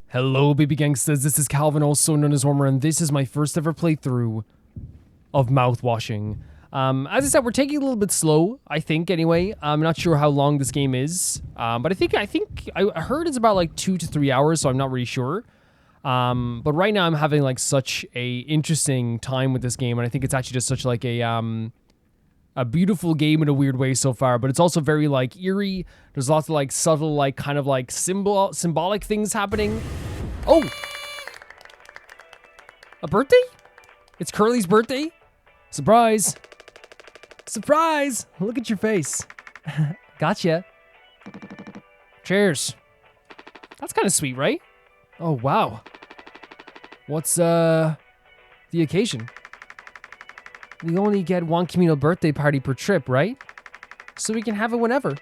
Hello, baby gangsters. This is Calvin, also known as Wormer, and this is my first ever playthrough of Mouthwashing. As I said, we're taking it a little bit slow, I think, anyway. I'm not sure how long this game is, but I heard it's about like 2 to 3 hours, so I'm not really sure. But right now I'm having like such a interesting time with this game, and I think it's actually just such like a beautiful game in a weird way so far, but it's also very like eerie. There's lots of like subtle, like kind of like symbolic things happening. Oh, a birthday? It's Curly's birthday? Surprise. Surprise. Look at your face. Gotcha. Cheers. That's kind of sweet, right? Oh, wow. What's the occasion? We only get one communal birthday party per trip, right? So we can have it whenever.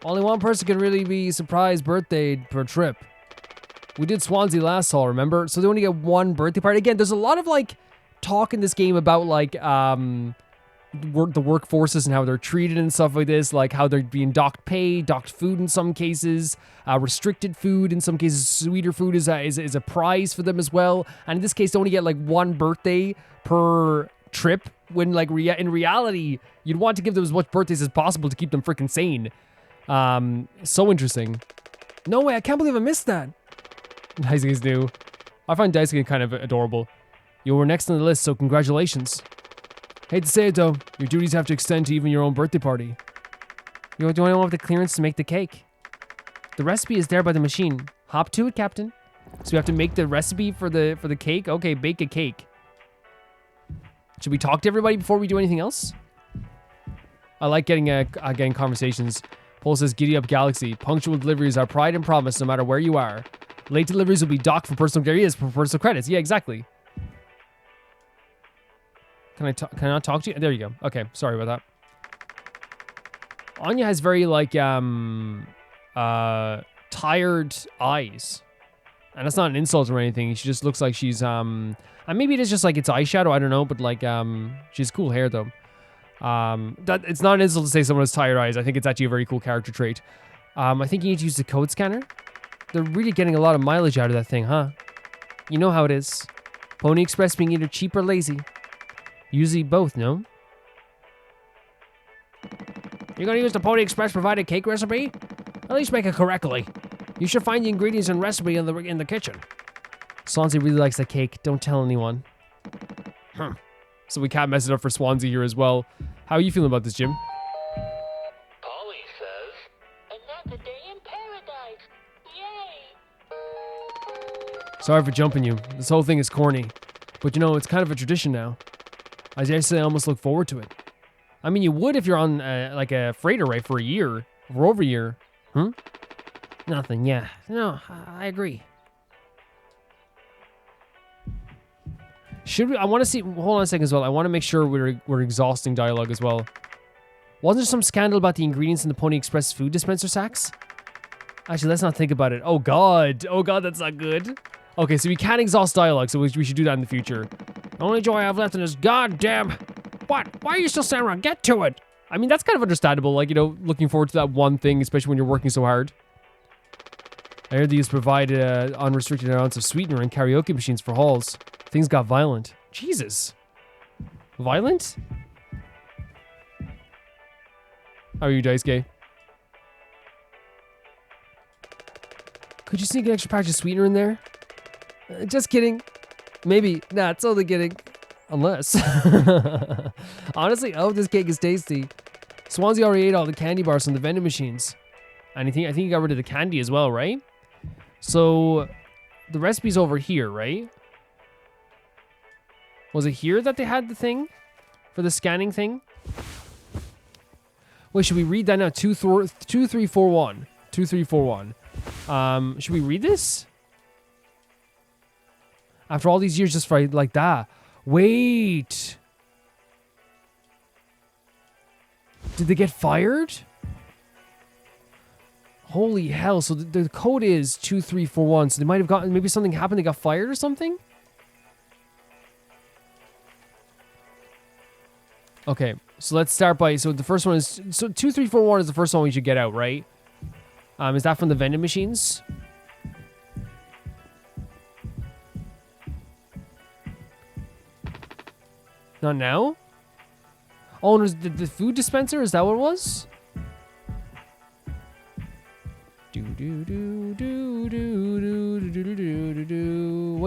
Only one person can really be surprised birthday per trip. We did Swansea last fall, remember? So they only get one birthday party. Again, there's a lot of like talk in this game about like the workforces and how they're treated and stuff like this, like how they're being docked pay, docked food in some cases, restricted food in some cases. Sweeter food is a prize for them as well. And in this case, they only get like one birthday per trip, when like in reality you'd want to give them as much birthdays as possible to keep them freaking sane. So interesting. No way, I can't believe I missed that. Daisuke's new. I find Daisuke kind of adorable. You were next on the list, so congratulations. Hate to say it though, your duties have to extend to even your own birthday party. You don't have the clearance to make the cake. The recipe is there by the machine. Hop to it, Captain. So we have to make the recipe for the cake? Okay, bake a cake. Should we talk to everybody before we do anything else? I like getting conversations. Paul says, giddy up galaxy. Punctual deliveries are pride and promise no matter where you are. Late deliveries will be docked for personal areas for personal credits. Yeah, exactly. Can I not talk to you? There you go. Okay, sorry about that. Anya has very like tired eyes. And that's not an insult or anything. She just looks like she's and maybe it is just like it's eyeshadow, I don't know, but like she has cool hair though. That it's not an insult to say someone has tired eyes. I think it's actually a very cool character trait. I think you need to use the code scanner. They're really getting a lot of mileage out of that thing, huh? You know how it is. Pony Express being either cheap or lazy. Usually both, no? You're gonna use the Pony Express provided cake recipe? At least make it correctly. You should find the ingredients and recipe in the kitchen. Swansea really likes the cake. Don't tell anyone. So we can't mess it up for Swansea here as well. How are you feeling about this, Jim? Polly says, another day in paradise. Yay! Sorry for jumping you. This whole thing is corny. But you know, it's kind of a tradition now. I dare say I almost look forward to it. I mean, you would if you're on like a freighter, right, for a year. For over a year. Nothing, yeah. No, I agree. Should we? I want to see. Hold on a second as well. I want to make sure we're exhausting dialogue as well. Wasn't there some scandal about the ingredients in the Pony Express food dispenser sacks? Actually, let's not think about it. Oh god, that's not good. Okay, so we can't exhaust dialogue, so we should do that in the future. The only joy I have left in this goddamn. What? Why are you still standing around? Get to it! I mean, that's kind of understandable. Like, you know, looking forward to that one thing, especially when you're working so hard. I heard these provide unrestricted amounts of sweetener and karaoke machines for halls. Things got violent. Jesus. Violent? How are you, Daisuke? Could you sneak an extra package of sweetener in there? Just kidding. Maybe. Nah, totally kidding. Unless. Honestly, I hope this cake is tasty. Swansea already ate all the candy bars from the vending machines. And I think he got rid of the candy as well, right? So, the recipe's over here, right? Was it here that they had the thing? For the scanning thing? Wait, should we read that now? 2341. 2341. Should we read this? After all these years just for like that. Wait. Did they get fired? Holy hell. So the code is 2341. So they might have gotten, maybe something happened. They got fired or something? Okay, so let's start by, so the first one is, so 2341 is the first one we should get out, right? Is that from the vending machines? Not now? Oh, and there's the food dispenser? Is that what it was? What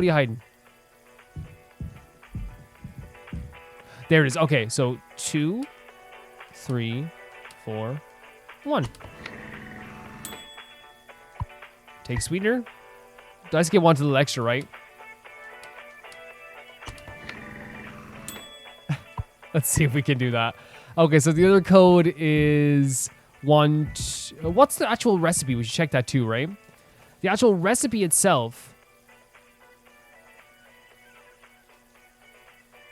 are you hiding? There it is. Okay, so 2, 3, 4, 1. Take sweetener. Do I just get one to the extra, right? Let's see if we can do that. Okay, so the other code is what's the actual recipe? We should check that too, right? The actual recipe itself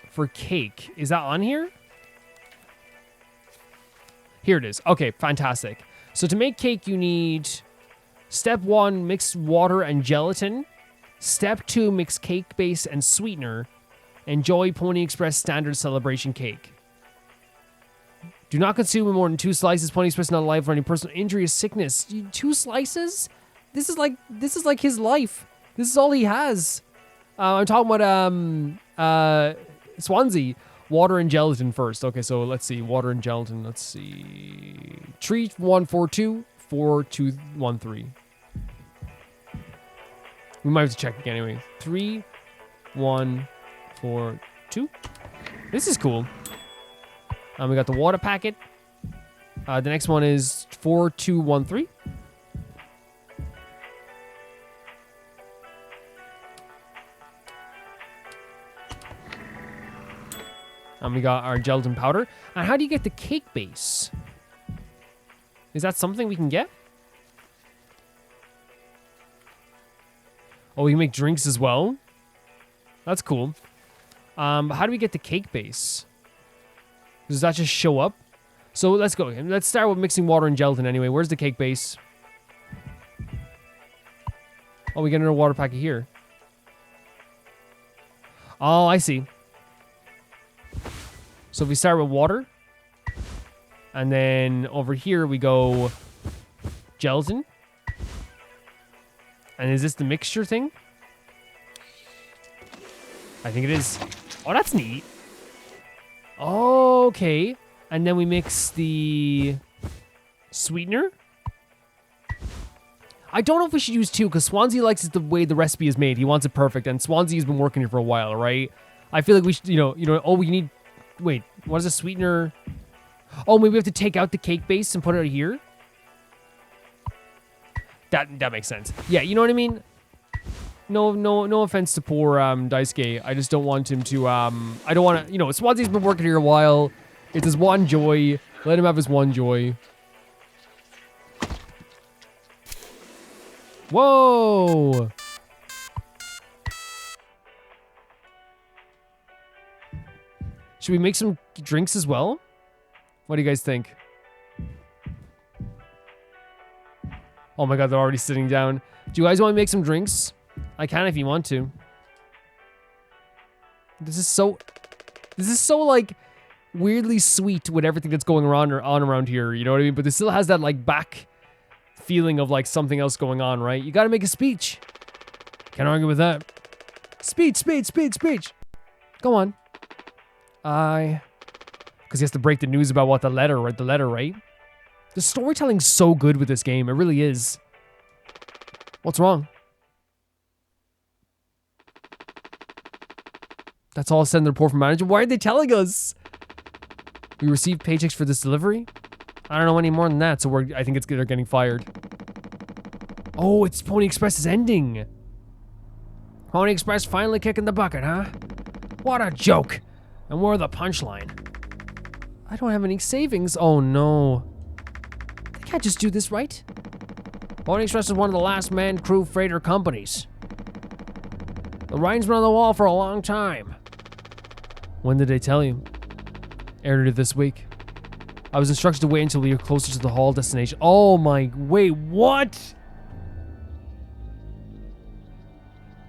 for cake, is that on here? Here it is. Okay, fantastic. So to make cake, you need step 1, mix water and gelatin. Step 2, mix cake base and sweetener. Enjoy Pony Express standard celebration cake. Do not consume more than 2 slices. Pony Express not alive for any personal injury or sickness. 2 slices? This is like his life. This is all he has. I'm talking about Swansea. Water and gelatin first. Okay, so let's see. Water and gelatin. Let's see. 3142 4213. We might have to check again anyway. 3 1 4 2. This is cool. We got the water packet. The next one is 4213. And we got our gelatin powder. And how do you get the cake base? Is that something we can get? Oh, we can make drinks as well. That's cool. How do we get the cake base? Does that just show up? So let's go. Let's start with mixing water and gelatin anyway. Where's the cake base? Oh, we get another water packet here. Oh, I see. So if we start with water, and then over here we go gelatin. And is this the mixture thing? I think it is. Oh, that's neat. Okay. And then we mix the sweetener. I don't know if we should use 2, because Swansea likes it the way the recipe is made. He wants it perfect, and Swansea's been working here for a while, right? I feel like we should, oh, we need... Wait, what is a sweetener? Oh, maybe we have to take out the cake base and put it here? That makes sense. Yeah, you know what I mean? No offense to poor Daisuke. I just don't want him to I don't want to, Swansea's been working here a while. It's his one joy. Let him have his one joy. Whoa! Should we make some drinks as well? What do you guys think? Oh my god, they're already sitting down. Do you guys want to make some drinks? I can if you want to. This is so like weirdly sweet with everything that's going on around here, you know what I mean? But this still has that like back feeling of like something else going on, right? You gotta make a speech. Can't argue with that. Speech. Go on. Because he has to break the news about what the letter, right? The storytelling's so good with this game. It really is. What's wrong? That's all. Send the report from manager. Why are they telling us? We received paychecks for this delivery. I don't know any more than that, so I think they're getting fired. Oh, it's Pony Express's ending. Pony Express finally kicking the bucket, huh? What a joke. And we're the punchline. I don't have any savings. Oh no. They can't just do this, right? Pony Express is one of the last man crew freighter companies. The writing's been on the wall for a long time. When did they tell you? Earlier this week. I was instructed to wait until we were closer to the haul destination. Oh my, wait, what?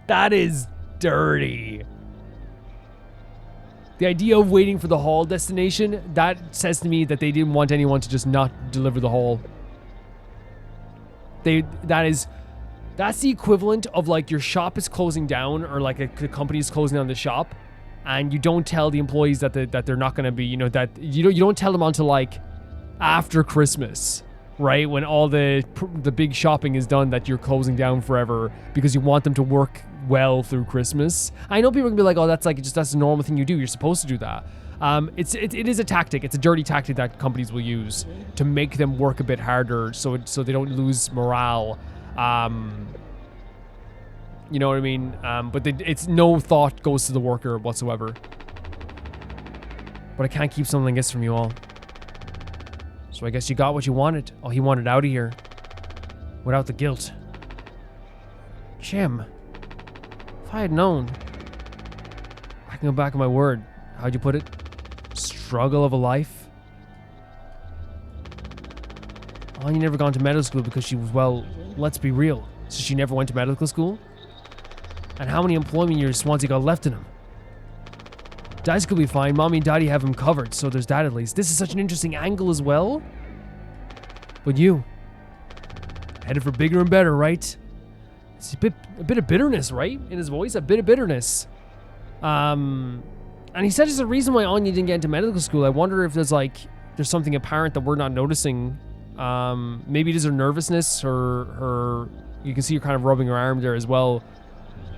That is dirty. The idea of waiting for the haul destination, that says to me that they didn't want anyone to just not deliver the haul. That's the equivalent of like your shop is closing down, or like the company is closing down the shop, and you don't tell the employees that they're not going to be, that you don't tell them until like after Christmas, right? When all the big shopping is done, that you're closing down forever because you want them to work well through Christmas. I know people can be like, oh, that's a normal thing you do. You're supposed to do that. It is a tactic. It's a dirty tactic that companies will use to make them work a bit harder, so they don't lose morale. You know what I mean? But it's no thought goes to the worker whatsoever. But I can't keep something like this from you all. So I guess you got what you wanted. Oh, he wanted out of here without the guilt. Jim, if I had known. I can go back on my word. How'd you put it? Struggle of a life? Oh, you never gone to medical school because she was, well, let's be real. So she never went to medical school? And how many employment years Swansea got left in him? Dice could be fine. Mommy and Daddy have him covered, so there's that at least. This is such an interesting angle as well. But you, headed for bigger and better, right? It's a bit of bitterness, right? In his voice, a bit of bitterness. And he said there's a reason why Anya didn't get into medical school. I wonder if there's something apparent that we're not noticing. Maybe it is her nervousness, or you can see her kind of rubbing her arm there as well.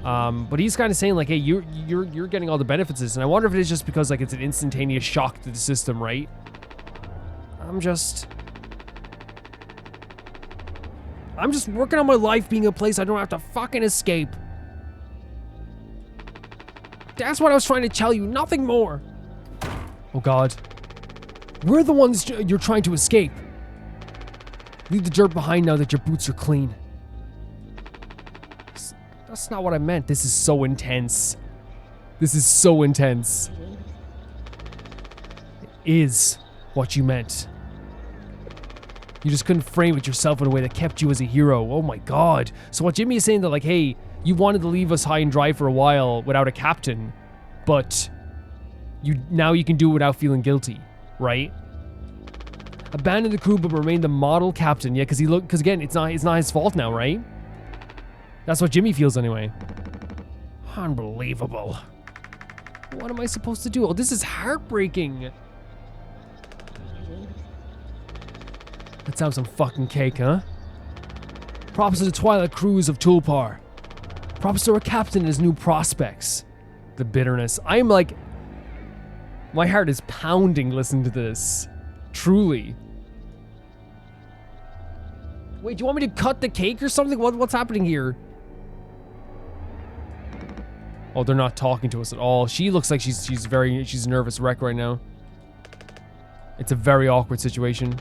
But he's kind of saying like, hey, you're getting all the benefits of this. And I wonder if it is just because like it's an instantaneous shock to the system, right? I'm just working on my life being a place I don't have to fucking escape. That's what I was trying to tell you, nothing more. Oh God. We're the ones you're trying to escape. Leave the dirt behind now that your boots are clean. That's not what I meant. This is so intense. This is so intense. It is what you meant. You just couldn't frame it yourself in a way that kept you as a hero. Oh my God. So what Jimmy is saying that like, hey, you wanted to leave us high and dry for a while without a captain, but now you can do it without feeling guilty, right? Abandon the crew but remain the model captain. Yeah, because again, it's not his fault now, right? That's what Jimmy feels anyway. Unbelievable. What am I supposed to do? Oh, this is heartbreaking. Let's have some fucking cake, huh? Props to the Twilight Cruise of Tulpar. Props to our captain and his new prospects. The bitterness. I'm like... My heart is pounding listening to this. Truly. Wait, do you want me to cut the cake or something? What's happening here? Oh, they're not talking to us at all. She looks like she's a nervous wreck right now. It's a very awkward situation.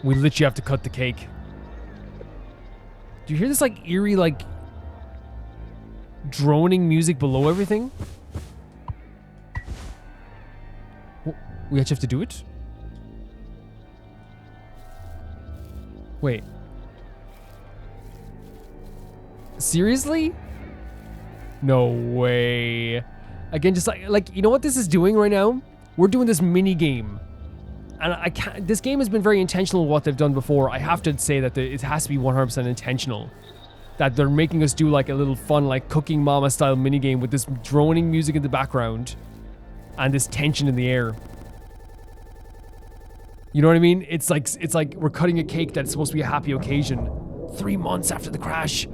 We literally have to cut the cake. Do you hear this like eerie like droning music below everything? We actually have to do it? Wait. Seriously? No way. Again, just like you know what this is doing right now? We're doing this mini game. And I can't, this game has been very intentional with what they've done before. I have to say that it has to be 100% intentional. That they're making us do like a little fun, like Cooking Mama style mini game with this droning music in the background and this tension in the air. You know what I mean? It's like we're cutting a cake that's supposed to be a happy occasion 3 months after the crash.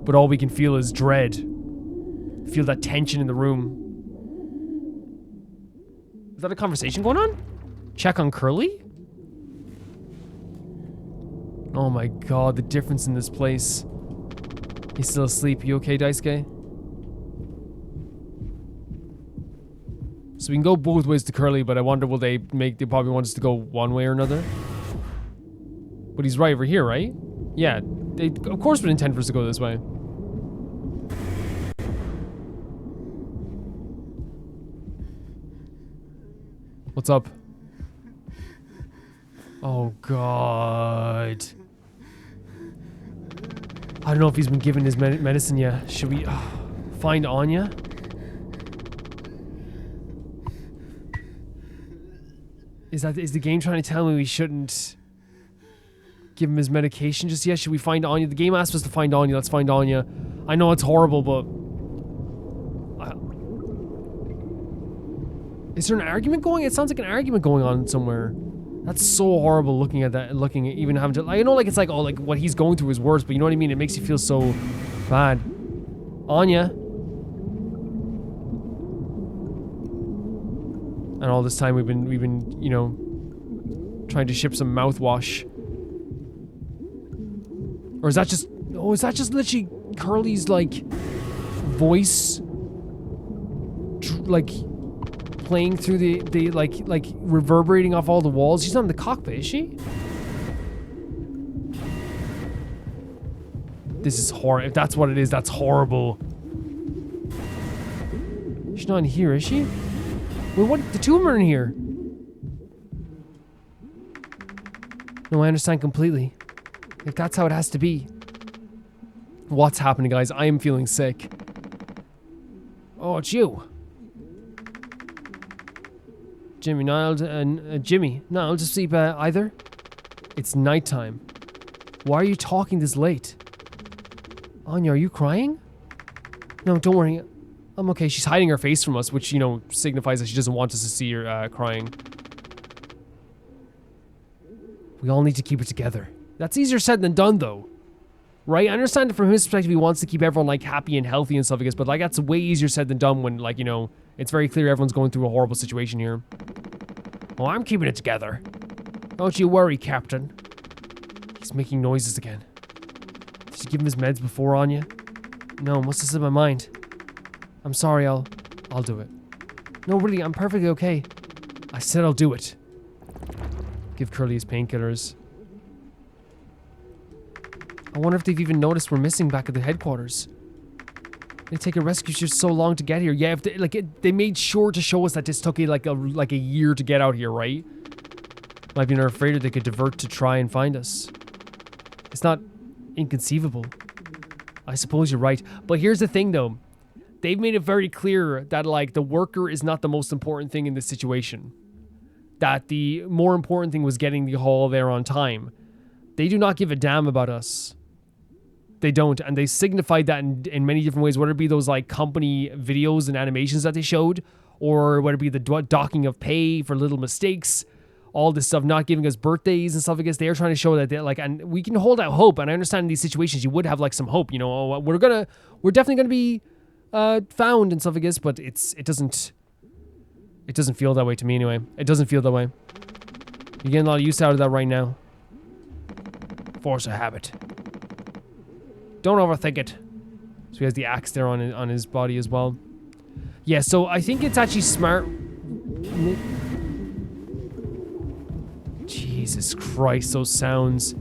But all we can feel is dread. Feel that tension in the room. Is that a conversation going on? Check on Curly? Oh my God, the difference in this place. He's still asleep. You okay, Daisuke? So we can go both ways to Curly, but I wonder will they probably want us to go one way or another? But he's right over here, right? Yeah, they of course would intend for us to go this way. What's up? Oh God. I don't know if he's been given his medicine yet. Should we find Anya? Is the game trying to tell me we shouldn't give him his medication just yet? Should we find Anya? The game asked us to find Anya. Let's find Anya. I know it's horrible, but... Is there an argument going? It sounds like an argument going on somewhere. That's so horrible looking at that, looking at even having to... I know, like, it's like, oh, like, what he's going through is worse, but you know what I mean? It makes you feel so bad. Anya. And all this time we've been, you know, trying to ship some mouthwash. Or is that just... Oh, is that just literally Curly's, like, voice? Like... playing through the like reverberating off all the walls. She's not in the cockpit, is she? This is horrible. If that's what it is, that's horrible. She's not in here, is she? Well, what? The two of them are in here. No, I understand completely. If that's how it has to be. What's happening, guys? I am feeling sick. Oh, it's you. Jimmy, not Jimmy, not able to sleep either? It's nighttime. Why are you talking this late? Anya, are you crying? No, don't worry. I'm okay. She's hiding her face from us, which, you know, signifies that she doesn't want us to see her crying. We all need to keep it together. That's easier said than done, though. Right? I understand that from his perspective, he wants to keep everyone, like, happy and healthy and stuff, I guess, but, like, that's way easier said than done when, like, you know, it's very clear everyone's going through a horrible situation here. Oh, I'm keeping it together. Don't you worry, Captain. He's making noises again. Did you give him his meds before, Anya? No, must have slipped my mind. I'm sorry, I'll do it. No, really, I'm perfectly okay. I said I'll do it. Give Curly his painkillers. I wonder if they've even noticed we're missing back at the headquarters. They take a rescue shift so long to get here. Yeah, if they, they made sure to show us that this took like a year to get out here, right? Might be afraid that they could divert to try and find us. It's not inconceivable. I suppose you're right. But here's the thing, though. They've made it very clear that, like, the worker is not the most important thing in this situation. That the more important thing was getting the haul there on time. They do not give a damn about us. They don't, and they signified that in many different ways, whether it be those, like, company videos and animations that they showed, or whether it be the docking of pay for little mistakes, all this stuff, not giving us birthdays and stuff. I guess they're trying to show that they're, like, and we can hold out hope, and I understand in these situations you would have, like, some hope, you know, oh, we're definitely gonna be found and stuff, I guess, but it doesn't feel that way to me anyway. It doesn't feel that way. You're getting a lot of use out of that right now. Force of habit. Don't overthink it. So he has the axe there on his body as well. Yeah, so I think it's actually smart. Jesus Christ, those sounds.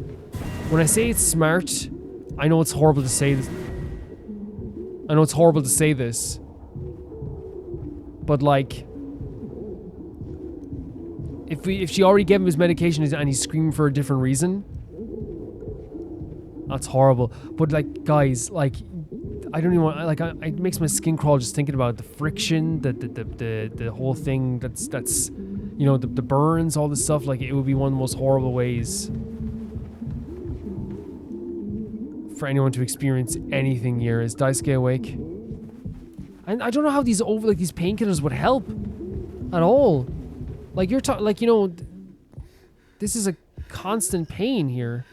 When I say it's smart, I know it's horrible to say this. I know it's horrible to say this. But, like, if she already gave him his medication and he's screaming for a different reason, that's horrible. But, like, guys, like, I don't even want, like, it makes my skin crawl just thinking about the friction, the whole thing that's you know, the burns, all this stuff. Like, it would be one of the most horrible ways for anyone to experience anything here. Is Daisuke awake? And I don't know how these painkillers would help at all. Like, you're talking, like, you know, this is a constant pain here.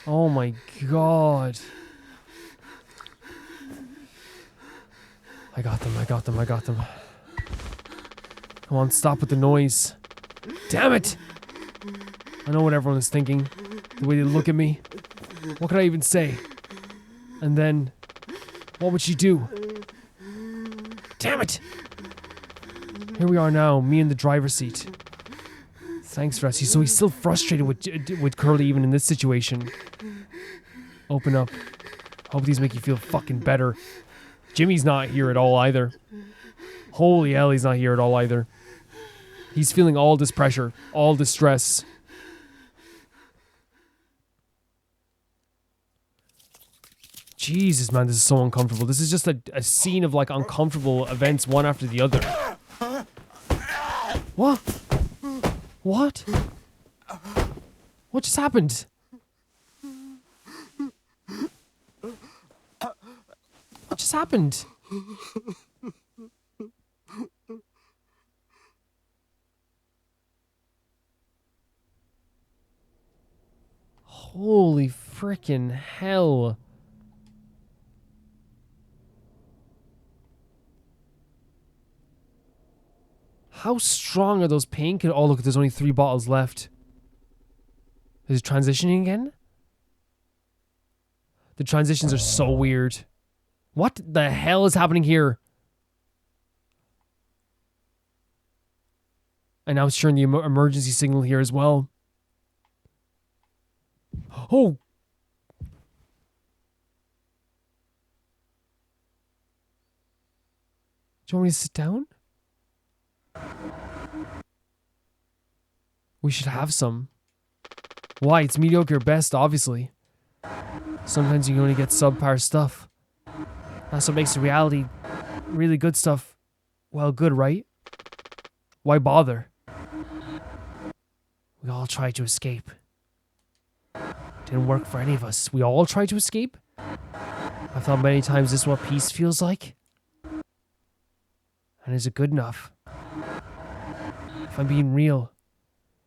Oh my god. I got them. Come on, stop with the noise. Damn it! I know what everyone is thinking. The way they look at me. What could I even say? And then, what would she do? Damn it! Here we are now, me in the driver's seat. Thanks, Rusty. So he's still frustrated with Curly even in this situation. Open up. Hope these make you feel fucking better. Jimmy's not here at all either. Holy hell, he's not here at all either. He's feeling all this pressure, all this stress. Jesus, man, this is so uncomfortable. This is just a scene of, like, uncomfortable events one after the other. What? What? What just happened? What just happened? Holy frickin' hell. How strong are those painkillers? Oh, look, there's only 3 bottles left. Is it transitioning again? The transitions are so weird. What the hell is happening here? And now it's showing the emergency signal here as well. Oh! Do you want me to sit down? We should have some. Why? It's mediocre at best, obviously. Sometimes you can only get subpar stuff. That's what makes the reality really good stuff, well, good, right? Why bother? We all tried to escape. Didn't work for any of us. We all tried to escape? I've thought many times this is what peace feels like. And is it good enough? If I'm being real,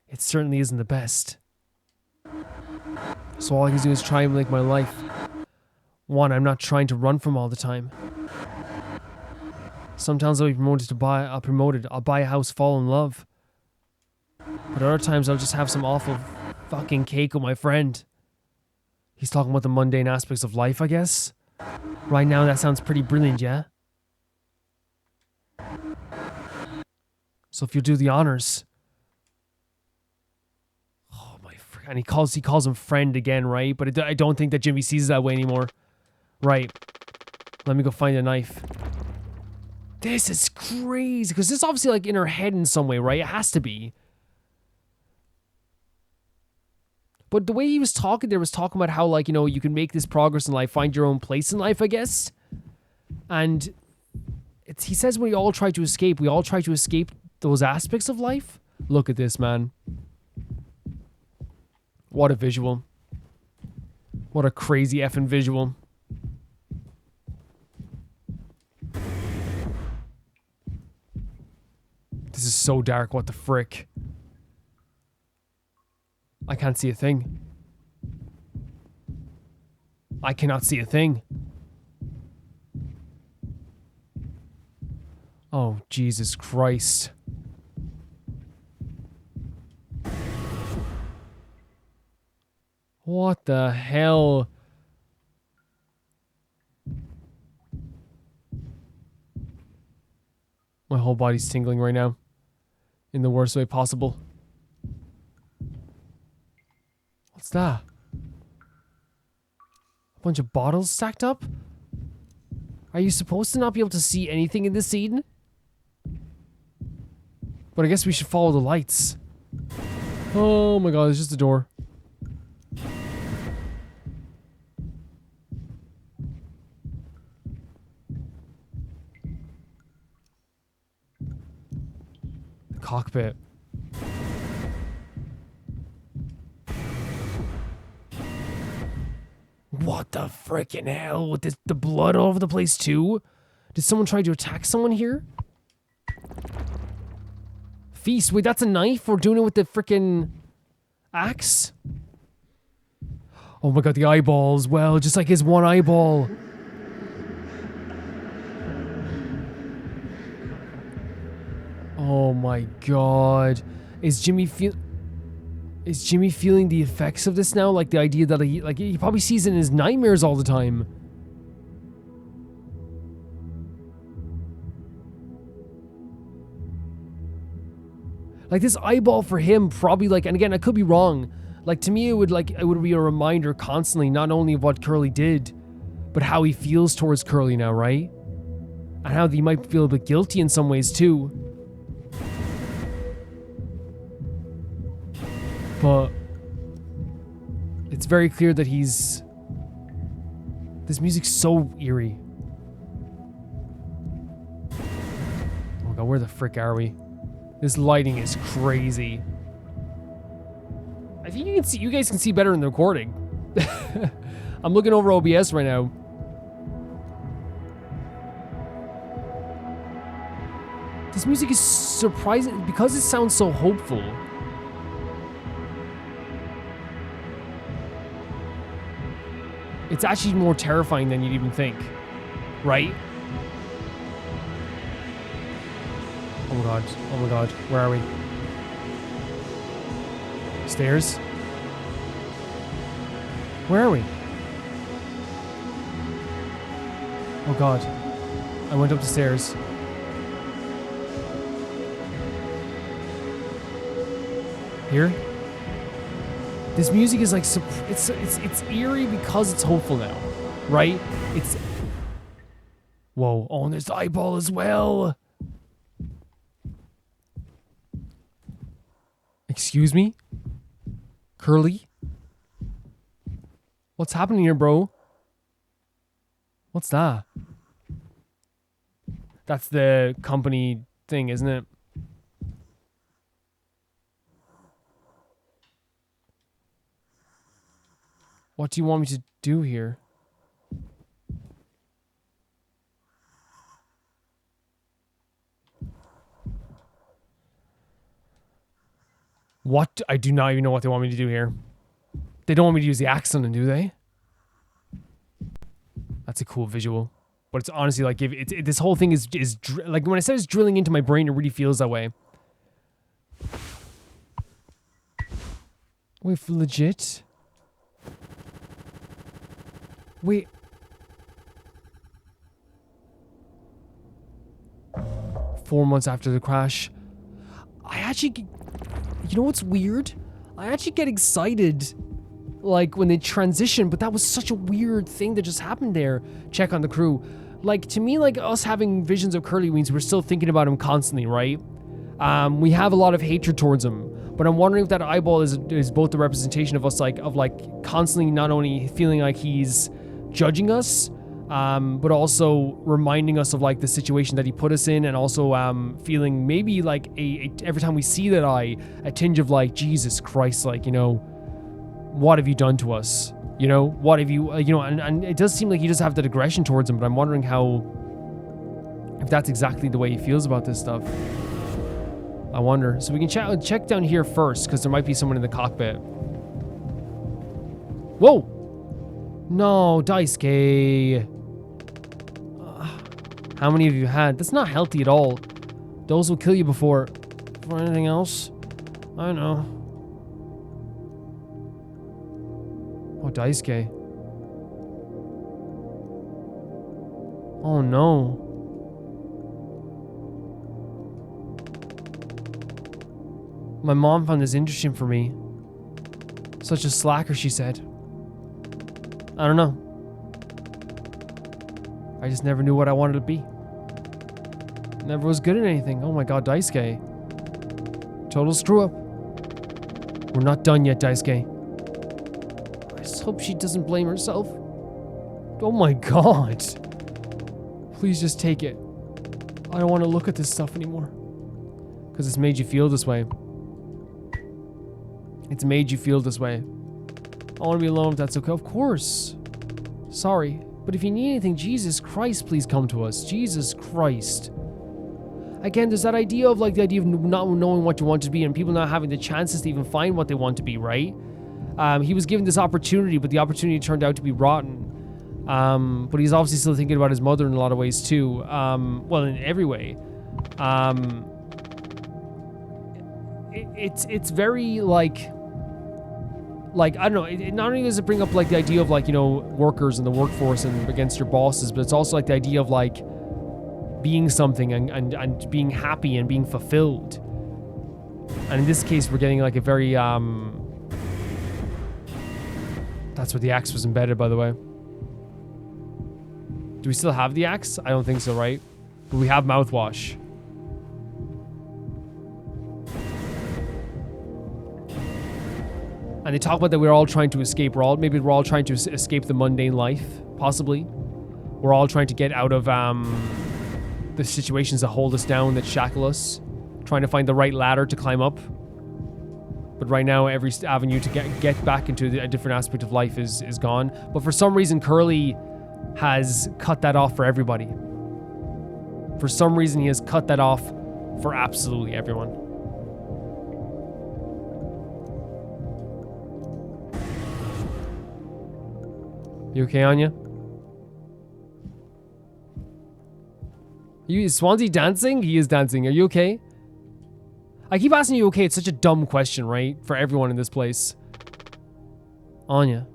it certainly isn't the best. So all I can do is try and make my life one I'm not trying to run from all the time. Sometimes I'll be promoted, I'll buy a house, fall in love. But other times I'll just have some awful fucking cake with my friend. He's talking about the mundane aspects of life, I guess. Right now that sounds pretty brilliant, yeah? So if you'll do the honors. Oh my friend. And he calls him friend again, right? But I don't think that Jimmy sees it that way anymore. Right. Let me go find a knife. This is crazy. Because this is obviously like in her head in some way, right? It has to be. But the way he was talking there was talking about how, like, you know, you can make this progress in life, find your own place in life, I guess. And he says we all try to escape those aspects of life. Look at this, man. What a visual. What a crazy effing visual. This is so dark, what the frick? I can't see a thing. I cannot see a thing. Oh, Jesus Christ. What the hell? My whole body's tingling right now. In the worst way possible. What's that? A bunch of bottles stacked up? Are you supposed to not be able to see anything in this scene? But I guess we should follow the lights. Oh my god, it's just a door. The cockpit. What the frickin' hell? With the blood all over the place too? Did someone try to attack someone here? Feast. Wait, that's a knife? We're doing it with the frickin' axe? Oh my god, the eyeballs. Well, just like his one eyeball. Oh my god. Is Jimmy feeling the effects of this now? Like the idea that he probably sees it in his nightmares all the time. Like this eyeball for him probably like, and again, I could be wrong. Like to me, it would be a reminder constantly, not only of what Curly did, but how he feels towards Curly now, right? And how he might feel a bit guilty in some ways too. But it's very clear that this music's so eerie. Oh god, where the frick are we? This lighting is crazy. I think you guys can see better in the recording. I'm looking over OBS right now. This music is surprising because it sounds so hopeful. It's actually more terrifying than you'd even think, right? Oh my god, oh my god, where are we? Stairs? Where are we? Oh god, I went up the stairs. Here? This music is like, it's eerie because it's hopeful now, right? It's... Whoa, oh, and there's the eyeball as well. Excuse me? Curly? What's happening here, bro? What's that? That's the company thing, isn't it? What do you want me to do here? What? I do not even know what they want me to do here. They don't want me to use the axe on them, do they? That's a cool visual. But it's honestly like, if this whole thing is like, when I said it's drilling into my brain, it really feels that way. Wait, for legit? Wait. Four months after the crash. I actually... You know what's weird? I actually get excited, like, when they transition, but that was such a weird thing that just happened there. Check on the crew. Like, to me, like, us having visions of Curly means we're still thinking about him constantly, right? We have a lot of hatred towards him. But I'm wondering if that eyeball is both the representation of us, like, constantly not only feeling like he's judging us, but also reminding us of like the situation that he put us in, and also feeling maybe like every time we see that eye, a tinge of like, Jesus Christ, like, you know, what have you done to us? You know, what have you, you know, and it does seem like he does have that aggression towards him, but I'm wondering if that's exactly the way he feels about this stuff. I wonder. So we can check down here first, because there might be someone in the cockpit. Whoa! No, Daisuke. How many have you had? That's not healthy at all. Those will kill you before anything else. I know. Oh, Daisuke. Oh no. My mom found this interesting for me. Such a slacker, she said. I don't know. I just never knew what I wanted to be. Never was good at anything. Oh my god, Daisuke. Total screw up. We're not done yet, Daisuke. I just hope she doesn't blame herself. Oh my god. Please just take it. I don't want to look at this stuff anymore. Because it's made you feel this way. It's made you feel this way. I want to be alone if that's okay. Of course. Sorry. But if you need anything, Jesus Christ, please come to us. Jesus Christ. Again, there's that idea of like the idea of not knowing what you want to be and people not having the chances to even find what they want to be, right? He was given this opportunity, but the opportunity turned out to be rotten. But he's obviously still thinking about his mother in a lot of ways too. Well, in every way. It's very like I don't know, it not only does it bring up like the idea of like, you know, workers and the workforce and against your bosses, but it's also like the idea of like being something and being happy and being fulfilled. And in this case, we're getting like a very, that's where the axe was embedded, by the way. Do we still have the axe? I don't think so, right? But we have mouthwash. And they talk about that we're all trying to escape. Maybe we're all trying to escape the mundane life, possibly. We're all trying to get out of the situations that hold us down, that shackle us. Trying to find the right ladder to climb up. But right now, every avenue to get back into a different aspect of life is gone. But for some reason, Curly has cut that off for everybody. For some reason, he has cut that off for absolutely everyone. You okay, Anya? Is Swansea dancing? He is dancing. Are you okay? I keep asking you okay. It's such a dumb question, right? For everyone in this place. Anya.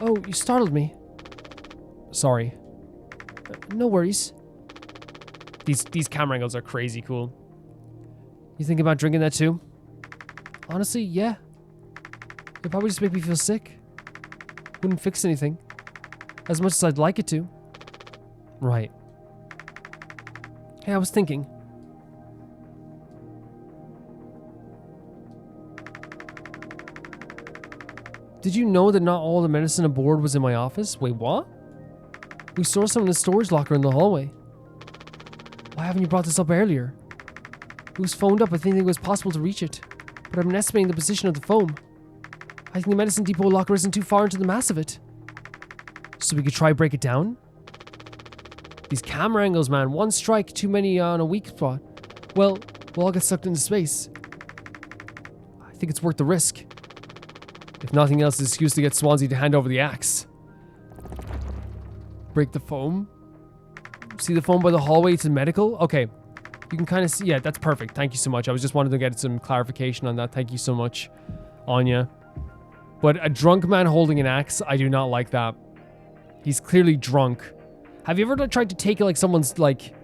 Oh, you startled me. Sorry. No worries. These camera angles are crazy cool. You think about drinking that too? Honestly, yeah. It'd probably just make me feel sick. Wouldn't fix anything. As much as I'd like it to. Right. Hey, I was thinking. Did you know that not all the medicine aboard was in my office? Wait, what? We stored some in the storage locker in the hallway. Why haven't you brought this up earlier? It was phoned up. I didn't think it was possible to reach it. But I'm estimating the position of the foam. I think the medicine depot locker isn't too far into the mass of it. So we could try break it down? These camera angles, man. One strike, too many on a weak spot. Well, we'll all get sucked into space. I think it's worth the risk. If nothing else, it's an excuse to get Swansea to hand over the axe. Break the foam? See the foam by the hallway to medical? Okay. You can kind of see. Yeah, that's perfect. Thank you so much. I was just wanted to get some clarification on that. Thank you so much, Anya. But a drunk man holding an axe, I do not like that. He's clearly drunk. Have you ever tried to take like someone's like,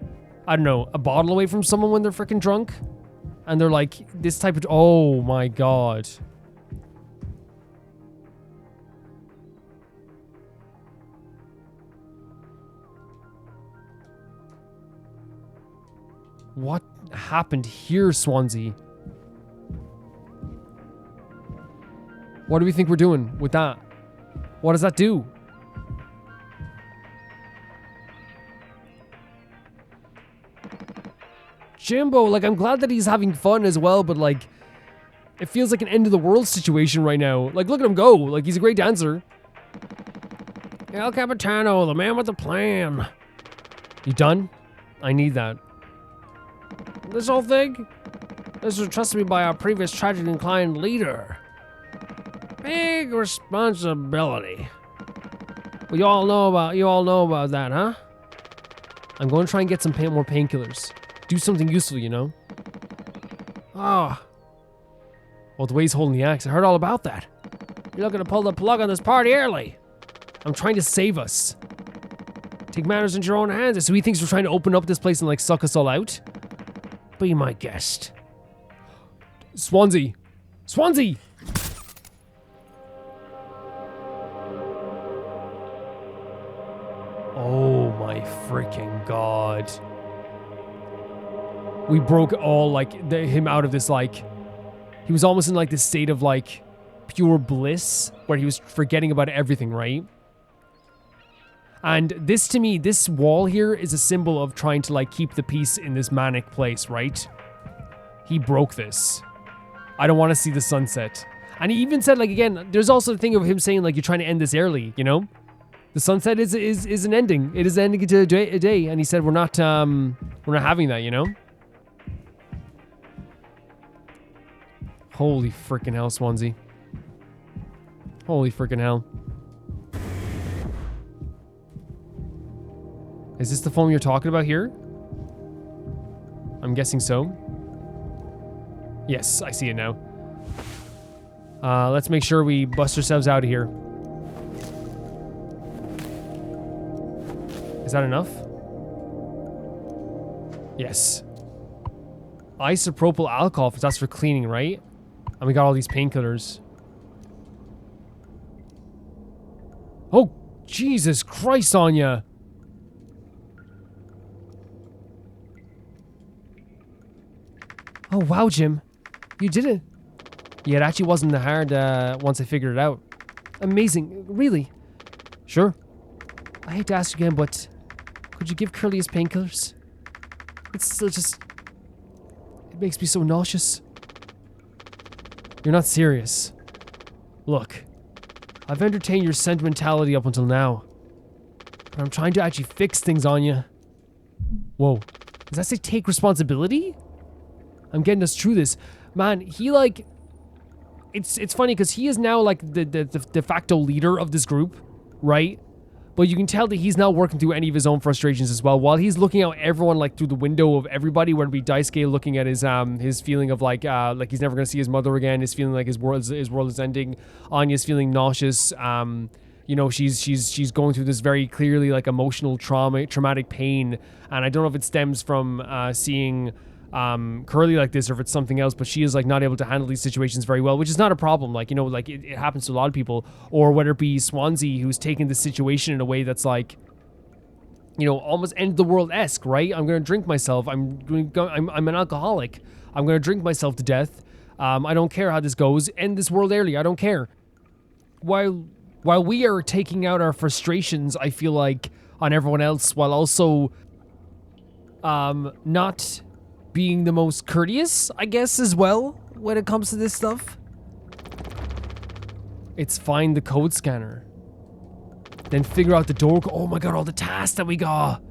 I don't know, a bottle away from someone when they're freaking drunk? And they're like, this type of, oh my god. What happened here, Swansea? What do we think we're doing with that? What does that do? Jimbo, like, I'm glad that he's having fun as well, but like, it feels like an end of the world situation right now. Like, look at him go. Like, he's a great dancer. El Capitano, the man with the plan. You done? I need that. This whole thing? This was trusted me by our previous tragically inclined leader. Big responsibility. Well, you all know about that, huh? I'm going to try and get some more painkillers. Do something useful, you know? Ah. Oh. Well, the way he's holding the axe, I heard all about that. You're looking to pull the plug on this party early. I'm trying to save us. Take matters into your own hands. So he thinks we're trying to open up this place and like suck us all out? Be my guest. Swansea. Swansea! Oh my freaking god. We broke all like him out of this like, he was almost in like this state of like pure bliss where he was forgetting about everything, right? And this, to me, this wall here is a symbol of trying to like keep the peace in this manic place, right? He broke this. I don't want to see the sunset. And he even said, like, again, there's also the thing of him saying like, you're trying to end this early, you know? The sunset is an ending. It is ending to a day. And he said, we're not having that, you know? Holy freaking hell, Swansea. Holy freaking hell. Is this the foam you're talking about here? I'm guessing so. Yes, I see it now. Let's make sure we bust ourselves out of here. Is that enough? Yes. Isopropyl alcohol, if that's for cleaning, right? And we got all these painkillers. Oh, Jesus Christ, Anya! Oh, wow, Jim. You did it. Yeah, it actually wasn't that hard once I figured it out. Amazing. Really? Sure. I hate to ask again, but could you give Curly his painkillers? It's still just... It makes me so nauseous. You're not serious. Look, I've entertained your sentimentality up until now. But I'm trying to actually fix things, Anya. Whoa. Does that say take responsibility? I'm getting us through this. Man, he like... It's funny because he is now like the de facto leader of this group, right? But you can tell that he's now working through any of his own frustrations as well. While he's looking out everyone like through the window of everybody, whether it be Daisuke looking at his feeling of like he's never gonna see his mother again, his feeling like his world is ending. Anya's feeling nauseous. You know, she's going through this very clearly like emotional traumatic pain, and I don't know if it stems from seeing Curly like this or if it's something else, but she is like not able to handle these situations very well, which is not a problem. Like, you know, like it happens to a lot of people. Or whether it be Swansea, who's taking the situation in a way that's like, you know, almost end the world-esque, right? I'm gonna drink myself. I'm an alcoholic. I'm gonna drink myself to death. I don't care how this goes. End this world early. I don't care. While we are taking out our frustrations, I feel like, on everyone else, while also not being the most courteous, I guess, as well, when it comes to this stuff. It's find the code scanner. Then figure out the door. Oh my god, all the tasks that we got.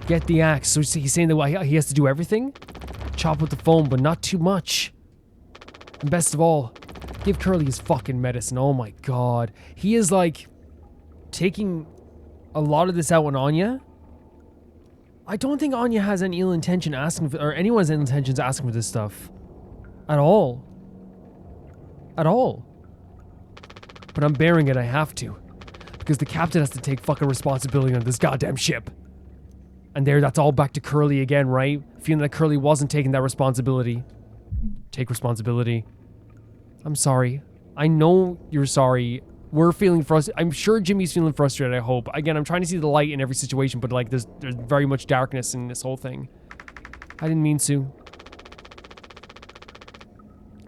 Get the axe. So he's saying that he has to do everything? Chop with the phone, but not too much. And best of all, give Curly his fucking medicine. Oh my god. He is like taking a lot of this out on Anya. I don't think Anya has any ill intention asking for, or anyone's ill intentions asking for this stuff. At all. At all. But I'm bearing it, I have to. Because the captain has to take fucking responsibility on this goddamn ship. And that's all back to Curly again, right? Feeling that Curly wasn't taking that responsibility. Take responsibility. I'm sorry. I know you're sorry. We're feeling frustrated. I'm sure Jimmy's feeling frustrated, I hope. Again, I'm trying to see the light in every situation, but like there's very much darkness in this whole thing. I didn't mean to.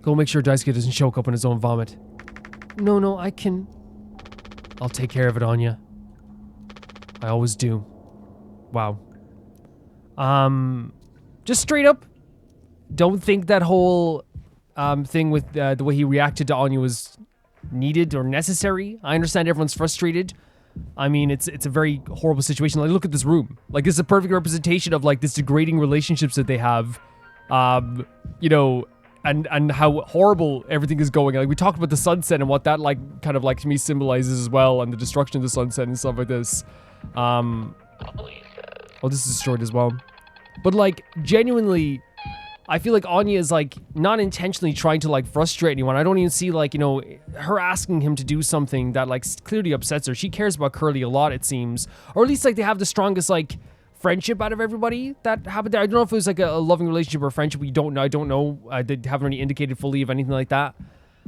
Go make sure Daisuke doesn't choke up on his own vomit. No, I can... I'll take care of it, Anya. I always do. Wow. Just straight up, don't think that whole thing with the way he reacted to Anya was needed or necessary. I understand everyone's frustrated. I mean, it's a very horrible situation. Like, look at this room. Like, this is a perfect representation of like this degrading relationships that they have. You know, and how horrible everything is going. Like, we talked about the sunset and what that like kind of like to me symbolizes as well, and the destruction of the sunset and stuff like this. Oh, this is destroyed as well. But like, genuinely, I feel like Anya is like not intentionally trying to like frustrate anyone. I don't even see like, you know, her asking him to do something that like clearly upsets her. She cares about Curly a lot, it seems. Or at least like they have the strongest like friendship out of everybody that happened there. I don't know if it was like a loving relationship or a friendship. We don't know. I don't know. They haven't really indicated fully of anything like that.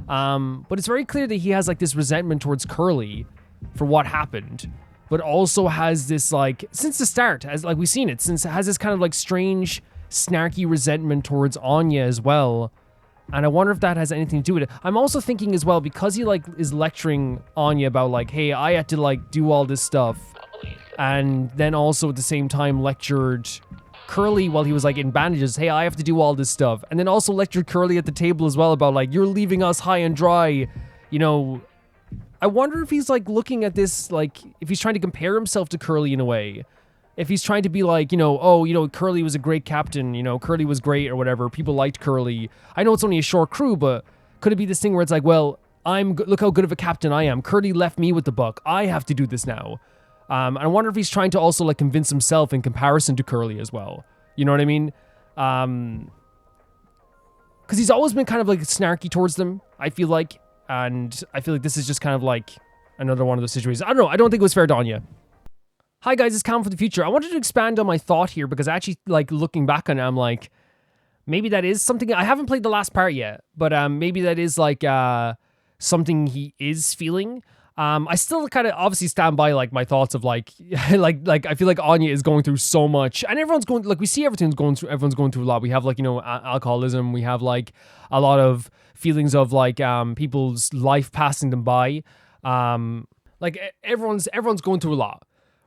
But it's very clear that he has like this resentment towards Curly for what happened, but also has this like, since the start, as like we've seen it, since it has this kind of like strange snarky resentment towards Anya as well. And I wonder if that has anything to do with it. I'm also thinking as well, because he like is lecturing Anya about like, hey, I had to like do all this stuff, and then also at the same time lectured Curly while he was like in bandages, hey, I have to do all this stuff, and then also lectured Curly at the table as well about like, you're leaving us high and dry, you know. I wonder if he's like looking at this, like if he's trying to compare himself to Curly in a way. If he's trying to be like, you know, oh, you know, Curly was a great captain, you know, Curly was great or whatever. People liked Curly. I know it's only a short crew, but could it be this thing where it's like, well, look how good of a captain I am. Curly left me with the buck. I have to do this now. And I wonder if he's trying to also like convince himself in comparison to Curly as well. You know what I mean? Because he's always been kind of like snarky towards them, I feel like. And I feel like this is just kind of like another one of those situations. I don't know. I don't think it was fair to Anya. Hi guys, it's Cam for the future. I wanted to expand on my thought here because actually, like, looking back on it, I'm like, maybe that is something. I haven't played the last part yet, but maybe that is like something he is feeling. I still kind of obviously stand by like my thoughts of like, like I feel like Anya is going through so much, and everyone's going, like, we see everyone's going through a lot. We have like, you know, alcoholism. We have like a lot of feelings of like people's life passing them by. Like everyone's going through a lot.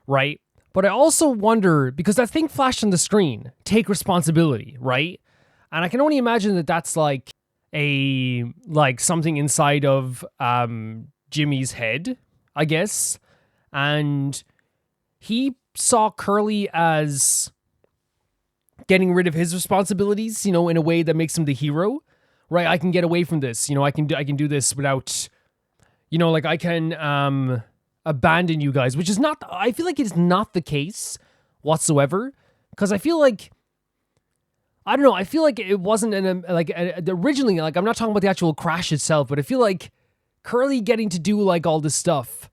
Right? But I also wonder, because that thing flashed on the screen, take responsibility, right? And I can only imagine that that's like like something inside of Jimmy's head, I guess. And he saw Curly as getting rid of his responsibilities, in a way that makes him the hero, right? I can get away from this. I can do this without, like I can abandon you guys, which is not, I feel like it's not the case whatsoever. Because I feel like, I don't know, I feel like it wasn't originally, like I'm not talking about the actual crash itself, but I feel like Curly getting to do like all this stuff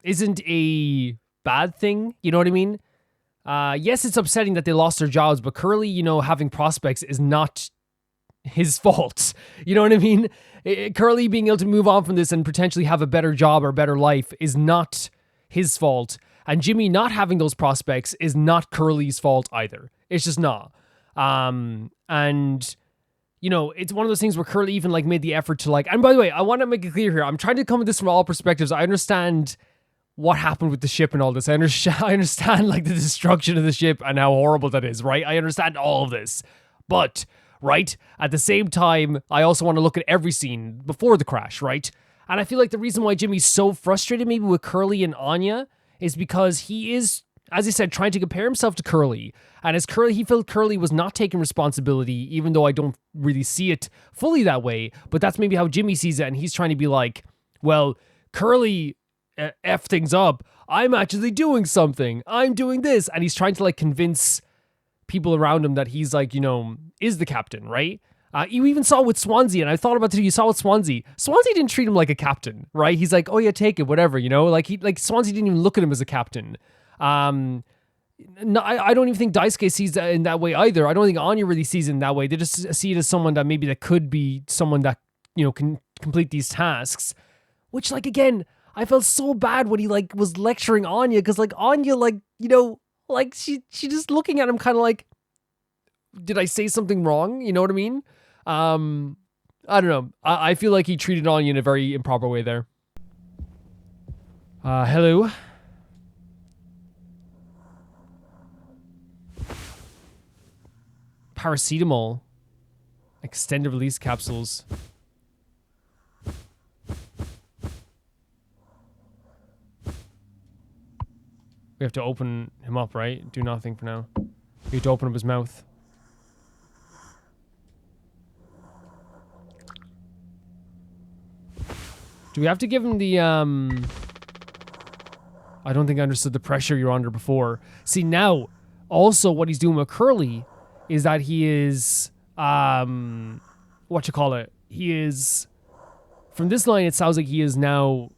isn't a bad thing. You know what I mean? Yes, it's upsetting that they lost their jobs, but Curly, having prospects is not his fault. You know what I mean? Curly being able to move on from this and potentially have a better job or better life is not his fault. And Jimmy not having those prospects is not Curly's fault either. It's just not. And it's one of those things where Curly even like made the effort to like, and by the way, I want to make it clear here, I'm trying to come at this from all perspectives. I understand what happened with the ship and all this. I understand like the destruction of the ship and how horrible that is, right? I understand all of this. But, right, at the same time, I also want to look at every scene before the crash, right? And I feel like the reason why Jimmy's so frustrated maybe with Curly and Anya is because he is, as I said, trying to compare himself to Curly. And as Curly, he felt Curly was not taking responsibility, even though I don't really see it fully that way. But that's maybe how Jimmy sees it. And he's trying to be like, well, Curly F things up. I'm actually doing something. I'm doing this. And he's trying to like convince people around him that he's like, is the captain, right? You even saw with Swansea, and I thought about it too. You saw with Swansea. Swansea didn't treat him like a captain, right? He's like, oh yeah, take it, whatever, like Swansea didn't even look at him as a captain. No, I don't even think Daisuke sees that in that way either. I don't think Anya really sees it in that way. They just see it as someone that maybe that could be someone that, can complete these tasks. Which, like, again, I felt so bad when he, like, was lecturing Anya, because, like, Anya, like, like, she just looking at him kind of like, did I say something wrong? You know what I mean? I don't know. I feel like he treated Anya in a very improper way there. Hello? Paracetamol. Extended release capsules. We have to open him up, right? Do nothing for now. We have to open up his mouth. Do we have to give him the, I don't think I understood the pressure you're under before. See, now, also what he's doing with Curly is that he is, he is, from this line, it sounds like he is now,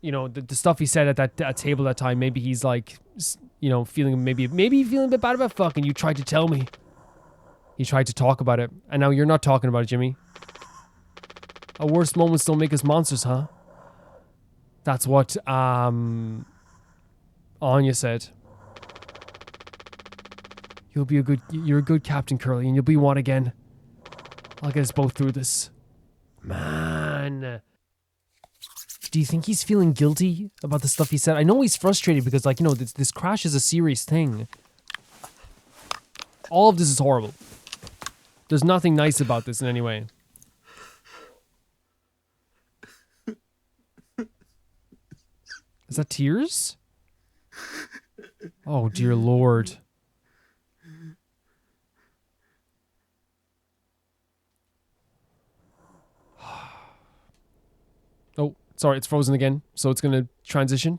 the stuff he said at that table that time, maybe he's like, feeling, maybe feeling a bit bad about fucking, you tried to tell me. He tried to talk about it, and now you're not talking about it, Jimmy. Our worst moments don't make us monsters, huh? That's what, Anya said. You're a good captain, Curly, and you'll be one again. I'll get us both through this. Man. Do you think he's feeling guilty about the stuff he said? I know he's frustrated because, like, this crash is a serious thing. All of this is horrible. There's nothing nice about this in any way. Is that tears? Oh, dear Lord. Oh, sorry, it's frozen again, so it's gonna transition.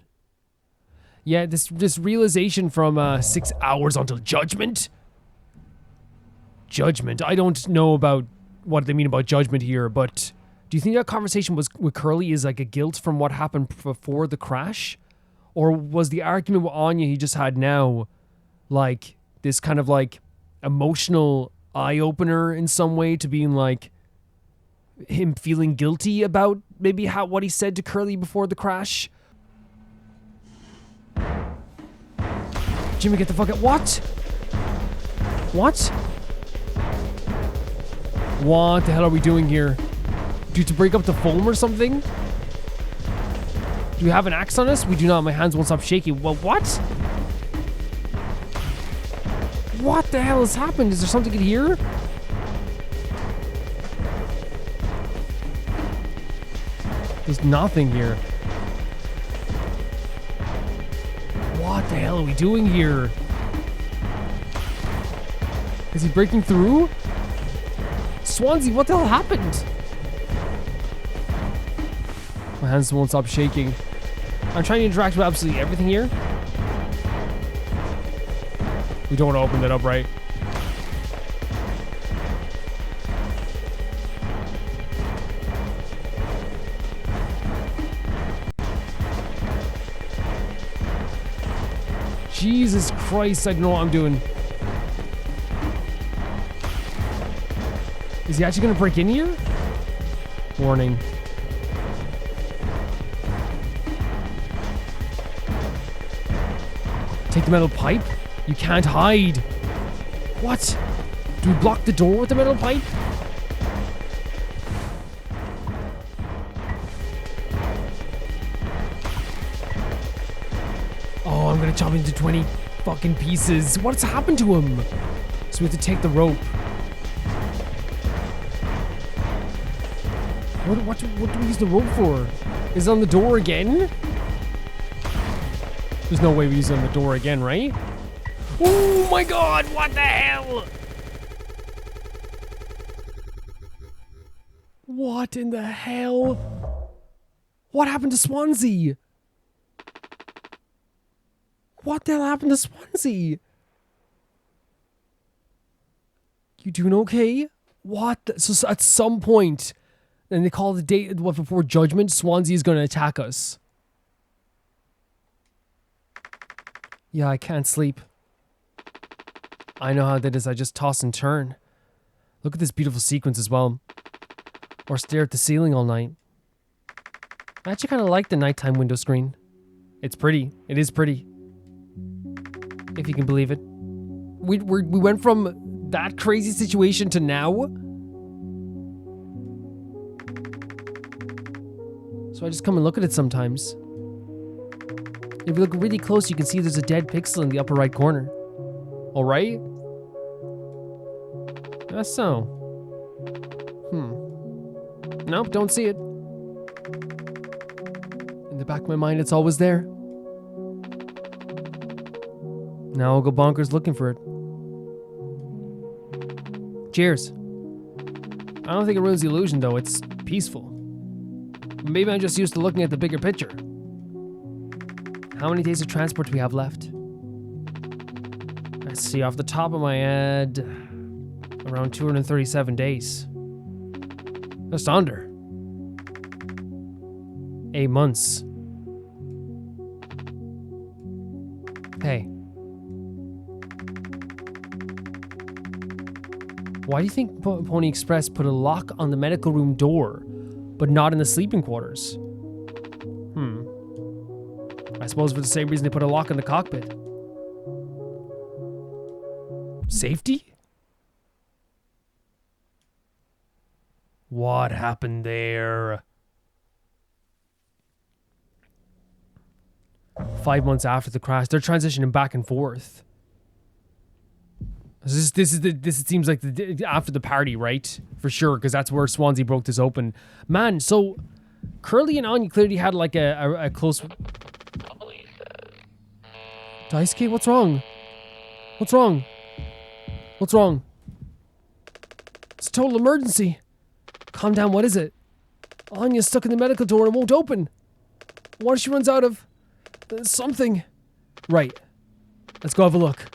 Yeah, this realization from 6 hours until judgment. Judgment. I don't know about what they mean about judgment here, but do you think that conversation with Curly is like a guilt from what happened before the crash? Or was the argument with Anya he just had now like this kind of like emotional eye-opener in some way to being like him feeling guilty about maybe what he said to Curly before the crash? Jimmy, get the fuck out. What? What? What the hell are we doing here? Do you have to break up the foam or something? Do we have an axe on us? We do not. My hands won't stop shaking. Well, what? What the hell has happened? Is there something in here? There's nothing here. What the hell are we doing here? Is he breaking through? Swansea, what the hell happened? My hands won't stop shaking. I'm trying to interact with absolutely everything here. We don't want to open that up, right? Jesus Christ, I don't know what I'm doing. Is he actually gonna break in here? Warning. Take the metal pipe? You can't hide. What? Do we block the door with the metal pipe? Oh, I'm gonna chop him into 20 fucking pieces. What's happened to him? So we have to take the rope. What do we use the rope for? Is it on the door again? There's no way we use it on the door again, right? Oh my god, what the hell? What in the hell? What happened to Swansea? What the hell happened to Swansea? You doing okay? What? So at some point, and they call the date before judgment, Swansea is going to attack us. Yeah, I can't sleep. I know how that is. I just toss and turn. Look at this beautiful sequence as well. Or stare at the ceiling all night. I actually kind of like the nighttime window screen. It's pretty. It is pretty. If you can believe it. We went from that crazy situation to now. So I just come and look at it sometimes. If you look really close, you can see there's a dead pixel in the upper right corner. Alright? That's so. Nope, don't see it. In the back of my mind, it's always there. Now I'll go bonkers looking for it. Cheers. I don't think it ruins the illusion, though. It's peaceful. Maybe I'm just used to looking at the bigger picture. How many days of transport do we have left? Let's see, off the top of my head, around 237 days. Just under. 8 months. Hey. Why do you think Pony Express put a lock on the medical room door, but not in the sleeping quarters? I suppose for the same reason they put a lock in the cockpit. Safety? What happened there? 5 months after the crash, they're transitioning back and forth. This seems like after the party, right? For sure, because that's where Swansea broke this open. Man, so Curly and Anya clearly had like a close. Daisuke, what's wrong? What's wrong? What's wrong? It's a total emergency. Calm down, what is it? Anya's stuck in the medical door and won't open. What if she runs out of something? Right. Let's go have a look.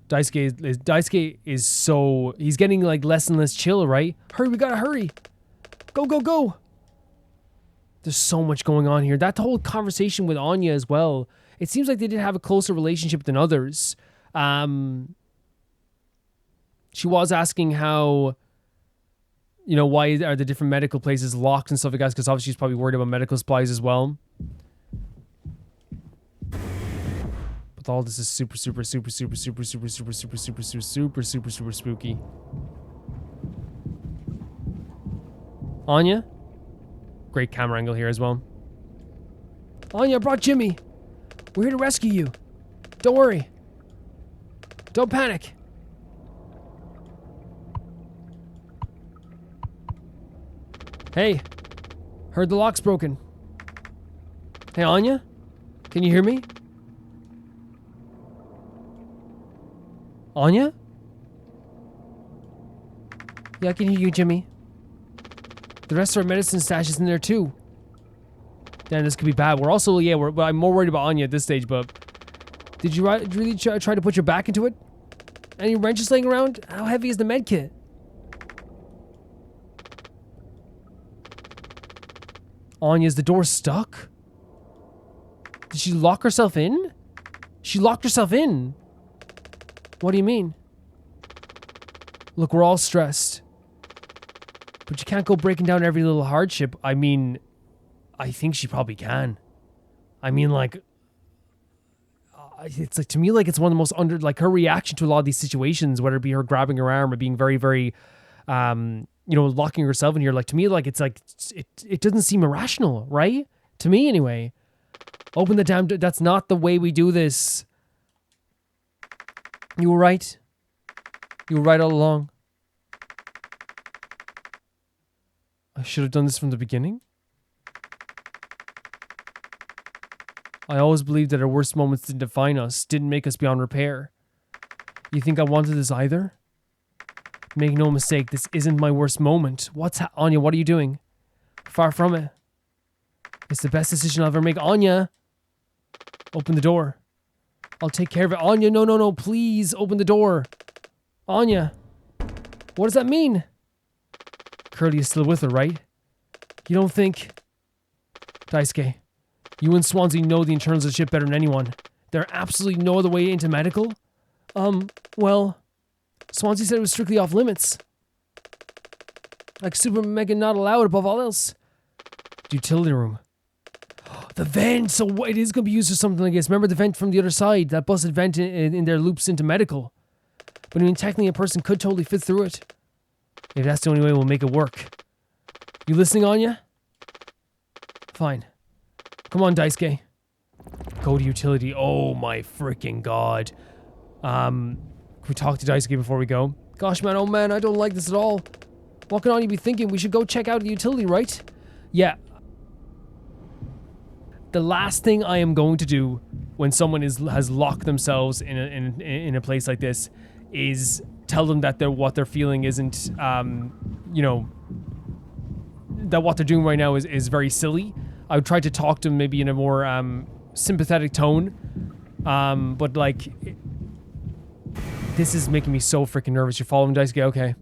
Daisuke is so... He's getting like less and less chill, right? Hurry, we gotta hurry. Go, go, go. There's so much going on here. That whole conversation with Anya as well. It seems like they did have a closer relationship than others. She was asking how... You know, why are the different medical places locked and stuff like that? Because obviously she's probably worried about medical supplies as well. But all this is super spooky. Anya? Great camera angle here as well. Anya, I brought Jimmy. We're here to rescue you. Don't worry. Don't panic. Hey, Heard the lock's broken. Hey, Anya? Can you hear me? Anya? Yeah, I can hear you, Jimmy. The rest of our medicine stash is in there too. Damn, this could be bad. We're also, yeah, I'm more worried about Anya at this stage, but... Did you really try to put your back into it? Any wrenches laying around? How heavy is the med kit? Anya, is the door stuck? Did she lock herself in? She locked herself in. What do you mean? Look, we're all stressed. But you can't go breaking down every little hardship. I mean, I think she probably can. I mean, like, it's like, to me, like, it's one of the most like, her reaction to a lot of these situations, whether it be her grabbing her arm or being very, very, locking herself in here, like, to me, like, it's like, it doesn't seem irrational, right? To me, anyway. Open the damn door. That's not the way we do this. You were right. You were right all along. I should have done this from the beginning. I always believed that our worst moments didn't define us, didn't make us beyond repair. You think I wanted this either? Make no mistake, this isn't my worst moment. Anya, what are you doing? Far from it. It's the best decision I'll ever make. Anya! Open the door. I'll take care of it. Anya, no, please, open the door. Anya! What does that mean? Curly is still with her, right? You don't think... Daisuke, you and Swansea know the internals of the ship better than anyone. There absolutely no other way into medical? Well... Swansea said it was strictly off limits. Like super mega not allowed above all else. The utility room. The vent! So it is going to be used for something like this. Remember the vent from the other side? That busted vent in there loops into medical. But I mean, technically a person could totally fit through it. Maybe that's the only way we'll make it work. You listening, Anya? Fine. Come on, Daisuke. Go to utility. Oh my freaking god. Can we talk to Daisuke before we go? Gosh, man, oh man, I don't like this at all. What can Anya be thinking? We should go check out the utility, right? Yeah. The last thing I am going to do when someone has locked themselves in a place like this is tell them that what they're feeling isn't, that what they're doing right now is very silly. I would try to talk to them maybe in a more sympathetic tone, but like, this is making me so freaking nervous. You're following Daisuke? Okay.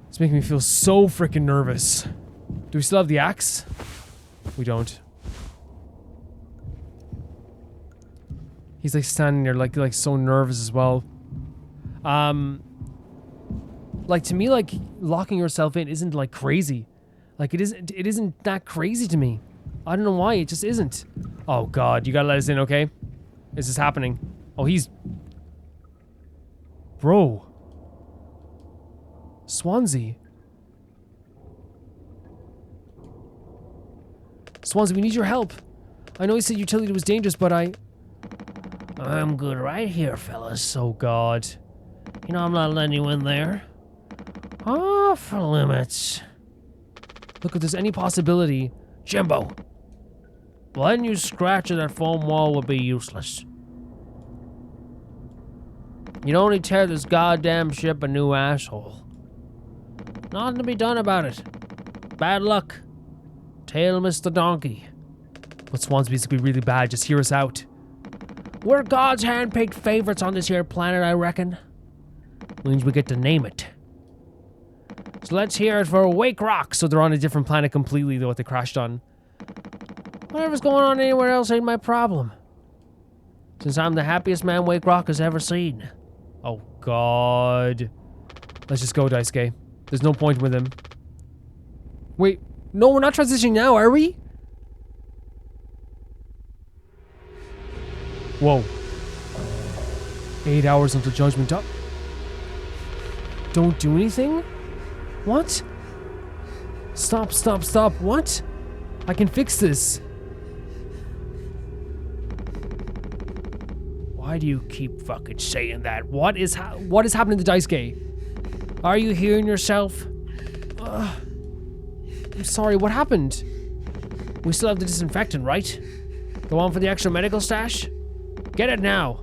It's making me feel so freaking nervous. Do we still have the axe? We don't. He's like standing there like so nervous as well. Like to me, like locking yourself in isn't like crazy. Like it isn't that crazy to me. I don't know why, it just isn't. Oh god, you gotta let us in, okay? Is this happening? Oh, he's... Bro. Swansea. Swansea, we need your help. I know you said utility was dangerous, but I'm good right here, fellas. Oh god. You know I'm not letting you in there. Off limits. Look, if there's any possibility... Jimbo! Letting you scratch at that foam wall would be useless. You'd only tear this goddamn ship a new asshole. Nothing to be done about it. Bad luck. Tail missed the donkey. But Swansby's gonna be really bad, just hear us out. We're God's hand-picked favorites on this here planet, I reckon. Means we get to name it. So let's hear it for Wake Rock. So they're on a different planet completely than what they crashed on. Whatever's going on anywhere else ain't my problem. Since I'm the happiest man Wake Rock has ever seen. Oh god. Let's just go, Daisuke. There's no point with him. Wait, no, we're not transitioning now, are we? Whoa. 8 hours until judgment up. Don't do anything? What? Stop, stop, stop. What? I can fix this. Why do you keep fucking saying that? What is happening to Daisuke? Are you hearing yourself? I'm sorry, what happened? We still have the disinfectant, right? The one for the extra medical stash? Get it now.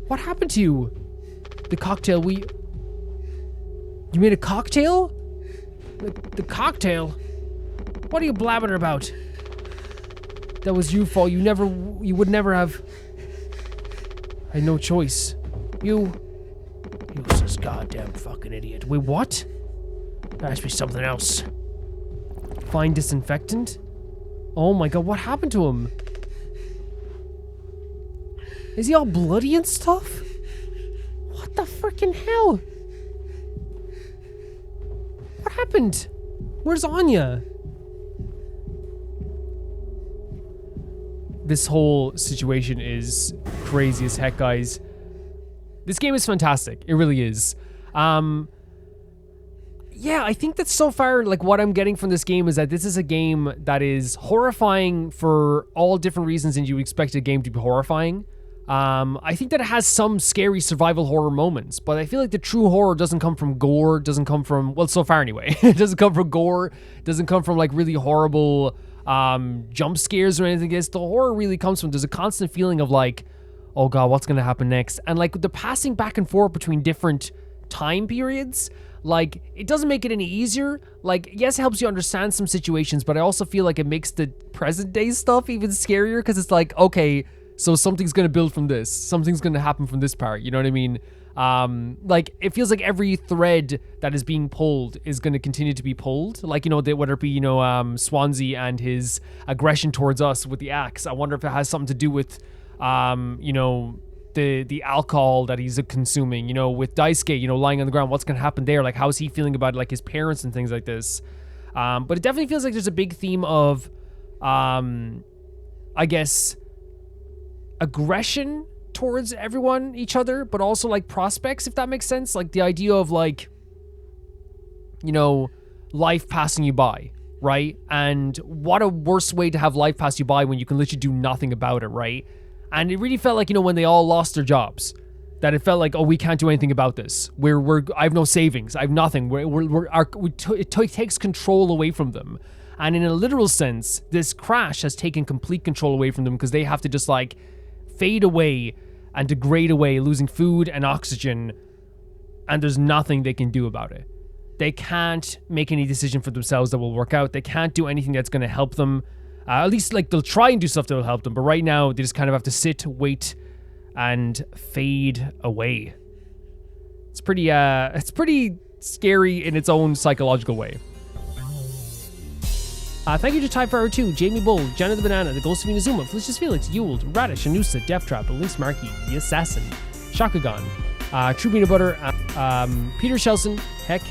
What happened to you? The cocktail You made a cocktail? The cocktail? What are you blabbing about? That was your fault. You would never have. I had no choice. You was this goddamn fucking idiot. Wait, what? There has to be something else. Find disinfectant? Oh my god, what happened to him? Is he all bloody and stuff? What the freaking hell? What happened? Where's Anya? This whole situation is crazy as heck, guys. This game is fantastic. It really is. Yeah, I think that so far, like, what I'm getting from this game is that this is a game that is horrifying for all different reasons and you expect a game to be horrifying. I think that it has some scary survival horror moments, but I feel like the true horror doesn't come from gore, doesn't come from, well, so far anyway, it doesn't come from gore, doesn't come from, like, really horrible jump scares or anything like this. The horror really comes from, there's a constant feeling of, like, oh god, what's gonna happen next? And, like, the passing back and forth between different time periods, like, it doesn't make it any easier. Like, yes, it helps you understand some situations, but I also feel like it makes the present day stuff even scarier, because it's like, okay, so something's gonna build from this, something's gonna happen from this part, you know what I mean? Like, it feels like every thread that is being pulled is gonna continue to be pulled. Like, you know, whether it be, you know, Swansea and his aggression towards us with the axe. I wonder if it has something to do with, you know, the alcohol that he's consuming, you know, with Daisuke, you know, lying on the ground, what's gonna happen there? Like, how's he feeling about, like, his parents and things like this? But it definitely feels like there's a big theme of, I guess, aggression towards everyone, each other, but also, like, prospects, if that makes sense. Like, the idea of, like, you know, life passing you by, right? And what a worse way to have life pass you by when you can literally do nothing about it, right? And it really felt like, you know, when they all lost their jobs, that it felt like, oh, we can't do anything about this. I have no savings. I have nothing. It takes control away from them. And in a literal sense, this crash has taken complete control away from them, because they have to just, like, fade away and degrade away, losing food and oxygen. And there's nothing they can do about it. They can't make any decision for themselves that will work out. They can't do anything that's going to help them. At least, like, they'll try and do stuff that will help them, but right now they just kind of have to sit, wait, and fade away. It's pretty scary in its own psychological way. Thank you to Typefire 2, Jamie Bull, Jenna the Banana, the Ghost of Inazuma, Felicius Felix, Yuld, Radish, Anusa, Death Trap, Lynx Markey, The Assassin, Shakagon, True Peanut Butter, Peter Shelson, Heck,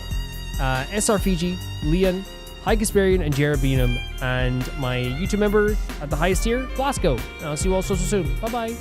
SR Fiji, Leon, Hi Gasparian, and Jared Beanham, and my YouTube member at the highest tier, Blasco. I'll see you all so soon. Bye-bye.